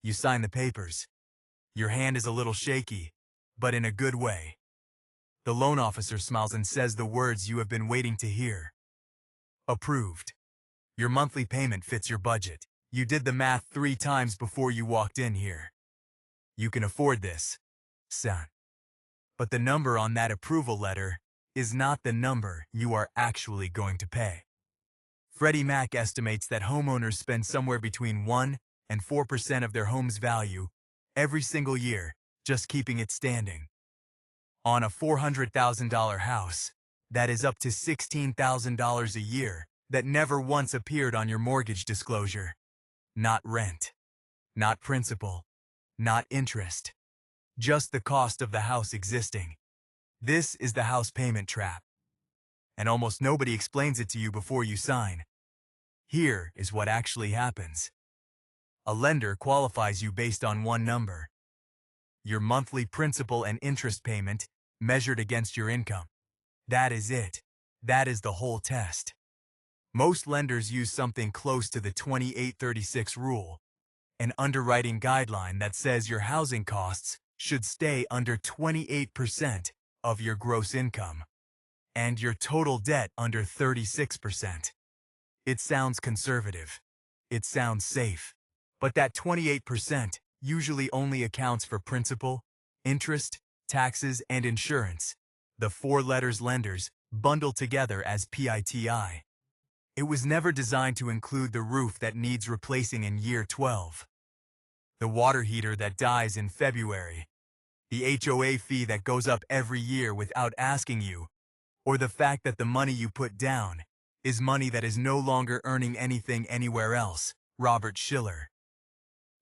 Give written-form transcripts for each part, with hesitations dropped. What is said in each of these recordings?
You sign the papers. Your hand is a little shaky, but in a good way. The loan officer smiles and says the words you have been waiting to hear. Approved. Your monthly payment fits your budget. You did the math 3 times before you walked in here. You can afford this, son. But the number on that approval letter is not the number you are actually going to pay. Freddie Mac estimates that homeowners spend somewhere between 1 and 4% of their home's value every single year just keeping it standing. On a $400,000 house, that is up to $16,000 a year that never once appeared on your mortgage disclosure. Not rent, not principal, not interest, just the cost of the house existing. This is the house payment trap. And almost nobody explains it to you before you sign. Here is what actually happens. A lender qualifies you based on one number: your monthly principal and interest payment measured against your income. That is it. That is the whole test. Most lenders use something close to the 28-36 rule, an underwriting guideline that says your housing costs should stay under 28% of your gross income, and your total debt under 36%. It sounds conservative. It sounds safe. But that 28% usually only accounts for principal, interest, taxes, and insurance, the 4 letters lenders bundle together as PITI. It was never designed to include the roof that needs replacing in year 12, the water heater that dies in February, the HOA fee that goes up every year without asking you, or the fact that the money you put down is money that is no longer earning anything anywhere else. Robert Shiller,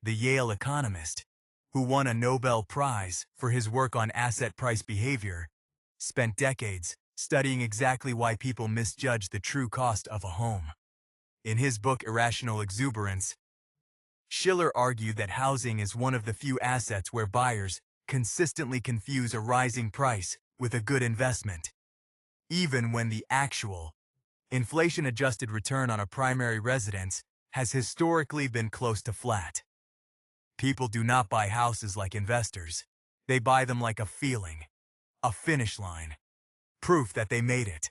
the Yale economist, who won a Nobel Prize for his work on asset price behavior, spent decades studying exactly why people misjudge the true cost of a home. In his book Irrational Exuberance, Shiller argued that housing is one of the few assets where buyers consistently confuse a rising price with a good investment, even when the actual, inflation-adjusted return on a primary residence has historically been close to flat. People do not buy houses like investors. They buy them like a feeling, a finish line, proof that they made it.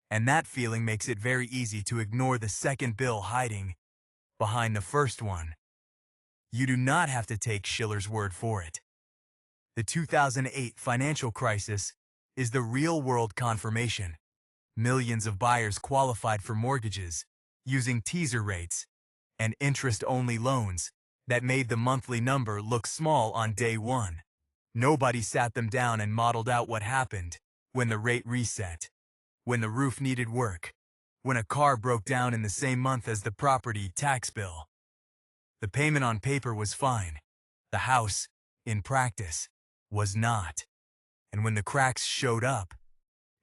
And that feeling makes it very easy to ignore the second bill hiding behind the first one. You do not have to take Shiller's word for it. The 2008 financial crisis is the real-world confirmation. Millions of buyers qualified for mortgages using teaser rates and interest-only loans that made the monthly number look small on day one. Nobody sat them down and modeled out what happened when the rate reset, when the roof needed work, when a car broke down in the same month as the property tax bill. The payment on paper was fine. The house, in practice, was not. And when the cracks showed up,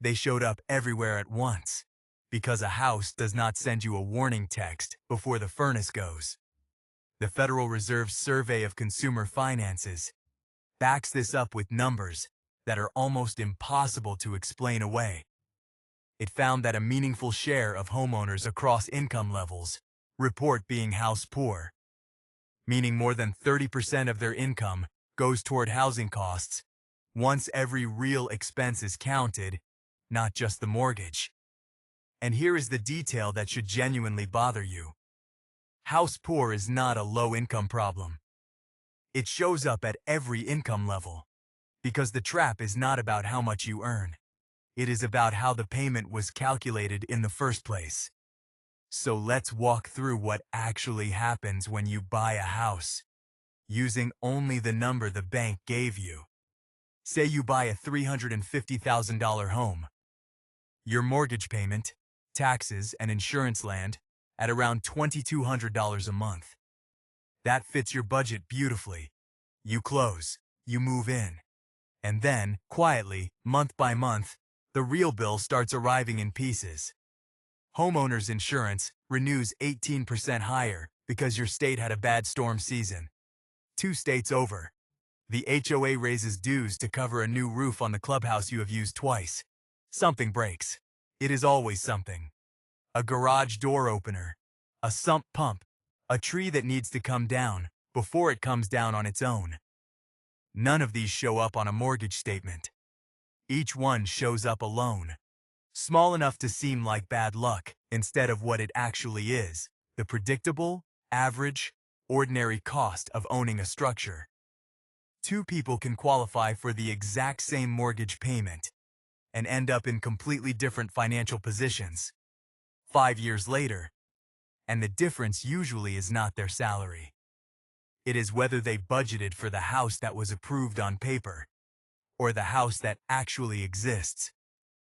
they showed up everywhere at once, because a house does not send you a warning text before the furnace goes. The Federal Reserve's Survey of Consumer Finances backs this up with numbers that are almost impossible to explain away. It found that a meaningful share of homeowners across income levels report being house poor, meaning more than 30% of their income goes toward housing costs once every real expense is counted, not just the mortgage. And here is the detail that should genuinely bother you. House poor is not a low-income problem. It shows up at every income level, because the trap is not about how much you earn. It is about how the payment was calculated in the first place. So let's walk through what actually happens when you buy a house, using only the number the bank gave you. Say you buy a $350,000 home. Your mortgage payment, taxes, and insurance land at around $2,200 a month. That fits your budget beautifully. You close, you move in. And then, quietly, month by month, the real bill starts arriving in pieces. Homeowners insurance renews 18% higher because your state had a bad storm season. 2 states over. The HOA raises dues to cover a new roof on the clubhouse you have used twice. Something breaks. It is always something. A garage door opener, a sump pump, a tree that needs to come down before it comes down on its own. None of these show up on a mortgage statement. Each one shows up alone, small enough to seem like bad luck instead of what it actually is, the predictable, average, ordinary cost of owning a structure. Two people can qualify for the exact same mortgage payment and end up in completely different financial positions 5 years later, and the difference usually is not their salary. It is whether they budgeted for the house that was approved on paper or the house that actually exists.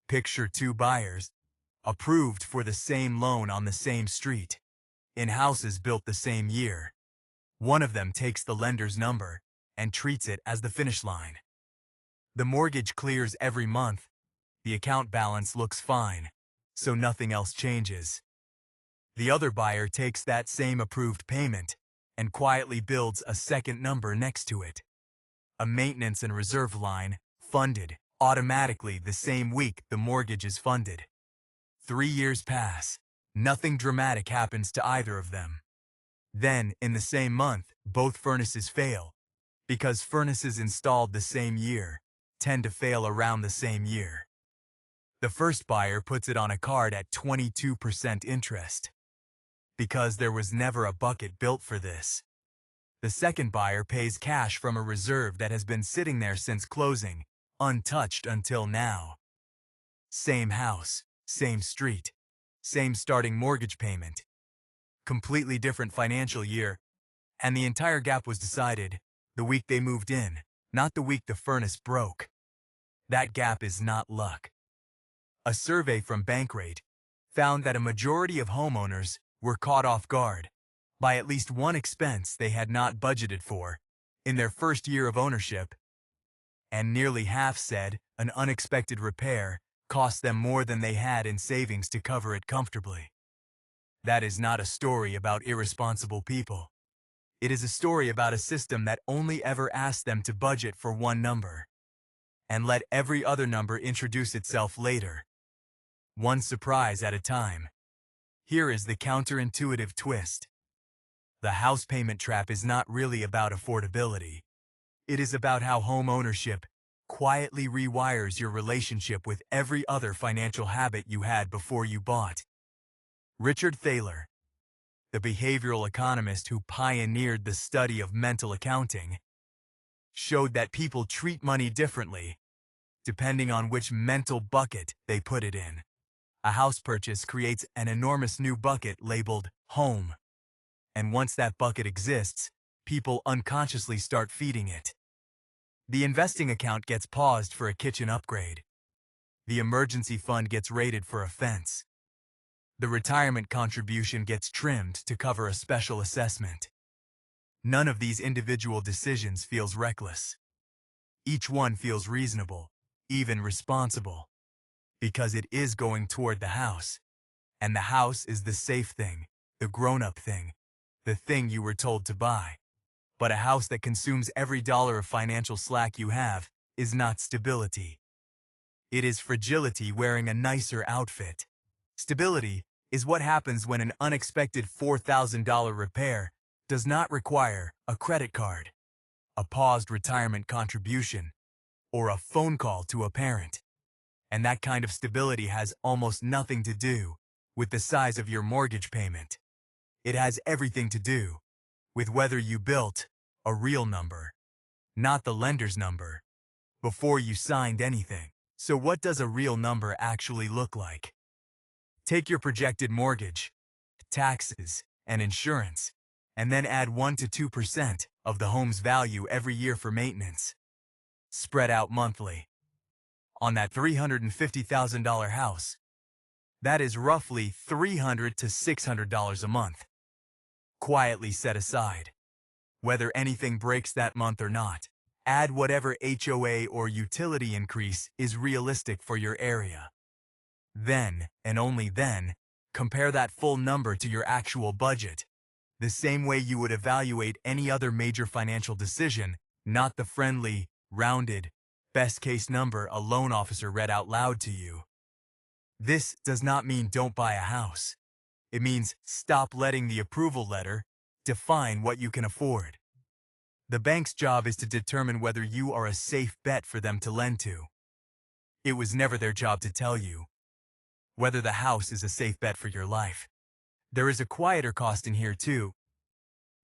Picture two buyers, approved for the same loan on the same street, in houses built the same year. One of them takes the lender's number and treats it as the finish line. The mortgage clears every month. The account balance looks fine, so nothing else changes. The other buyer takes that same approved payment and quietly builds a second number next to it. A maintenance and reserve line, funded automatically the same week the mortgage is funded. 3 years pass. Nothing dramatic happens to either of them. Then, in the same month, both furnaces fail, because furnaces installed the same year tend to fail around the same year. The first buyer puts it on a card at 22% interest, because there was never a bucket built for this. The second buyer pays cash from a reserve that has been sitting there since closing, untouched until now. Same house, same street, same starting mortgage payment. Completely different financial year, and the entire gap was decided the week they moved in, not the week the furnace broke. That gap is not luck. A survey from Bankrate found that a majority of homeowners were caught off guard by at least one expense they had not budgeted for in their first year of ownership, and nearly half said an unexpected repair cost them more than they had in savings to cover it comfortably. That is not a story about irresponsible people. It is a story about a system that only ever asked them to budget for one number and let every other number introduce itself later, one surprise at a time. Here is the counterintuitive twist. The house payment trap is not really about affordability. It is about how home ownership quietly rewires your relationship with every other financial habit you had before you bought. Richard Thaler, the behavioral economist who pioneered the study of mental accounting, showed that people treat money differently depending on which mental bucket they put it in. A house purchase creates an enormous new bucket labeled home. And once that bucket exists, people unconsciously start feeding it. The investing account gets paused for a kitchen upgrade. The emergency fund gets raided for a fence. The retirement contribution gets trimmed to cover a special assessment. None of these individual decisions feels reckless. Each one feels reasonable, even responsible, because it is going toward the house. And the house is the safe thing, the grown-up thing, the thing you were told to buy. But a house that consumes every dollar of financial slack you have is not stability. It is fragility wearing a nicer outfit. Stability is what happens when an unexpected $4,000 repair does not require a credit card, a paused retirement contribution, or a phone call to a parent. And that kind of stability has almost nothing to do with the size of your mortgage payment. It has everything to do with whether you built a real number, not the lender's number, before you signed anything. So what does a real number actually look like? Take your projected mortgage, taxes, and insurance, and then add 1 to 2% of the home's value every year for maintenance, spread out monthly. On that $350,000 house, that is roughly $300 to $600 a month, quietly set aside. Whether anything breaks that month or not, add whatever HOA or utility increase is realistic for your area. Then, and only then, compare that full number to your actual budget, the same way you would evaluate any other major financial decision, not the friendly, rounded, best-case number a loan officer read out loud to you. This does not mean don't buy a house. It means stop letting the approval letter define what you can afford. The bank's job is to determine whether you are a safe bet for them to lend to. It was never their job to tell you whether the house is a safe bet for your life. There is a quieter cost in here too,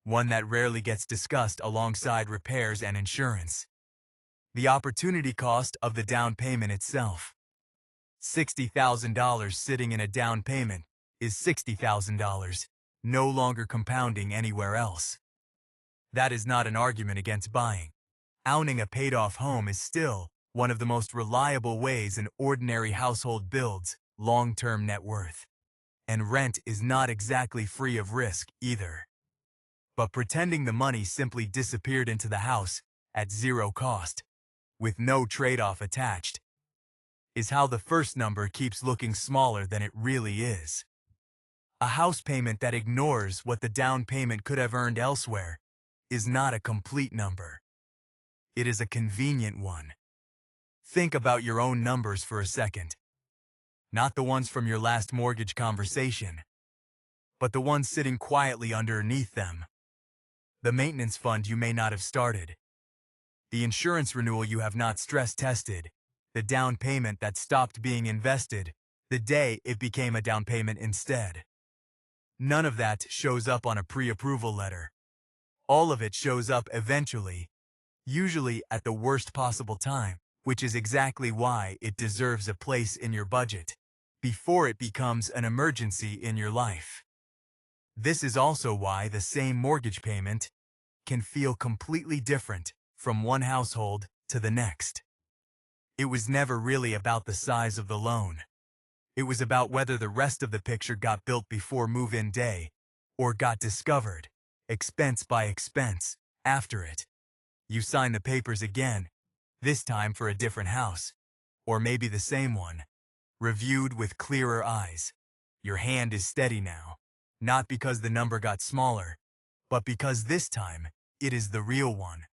one that rarely gets discussed alongside repairs and insurance. The opportunity cost of the down payment itself. $60,000 sitting in a down payment is $60,000, no longer compounding anywhere else. That is not an argument against buying. Owning a paid-off home is still one of the most reliable ways an ordinary household builds long-term net worth. And rent is not exactly free of risk either. But pretending the money simply disappeared into the house at zero cost, with no trade-off attached, is how the first number keeps looking smaller than it really is. A house payment that ignores what the down payment could have earned elsewhere is not a complete number. It is a convenient one. Think about your own numbers for a second. Not the ones from your last mortgage conversation, but the ones sitting quietly underneath them. The maintenance fund you may not have started. The insurance renewal you have not stress-tested. The down payment that stopped being invested the day it became a down payment instead. None of that shows up on a pre-approval letter. All of it shows up eventually, usually at the worst possible time, which is exactly why it deserves a place in your budget, before it becomes an emergency in your life. This is also why the same mortgage payment can feel completely different from one household to the next. It was never really about the size of the loan. It was about whether the rest of the picture got built before move-in day, or got discovered, expense by expense, after it. You sign the papers again, this time for a different house, or maybe the same one, reviewed with clearer eyes. Your hand is steady now, not because the number got smaller, but because this time, it is the real one.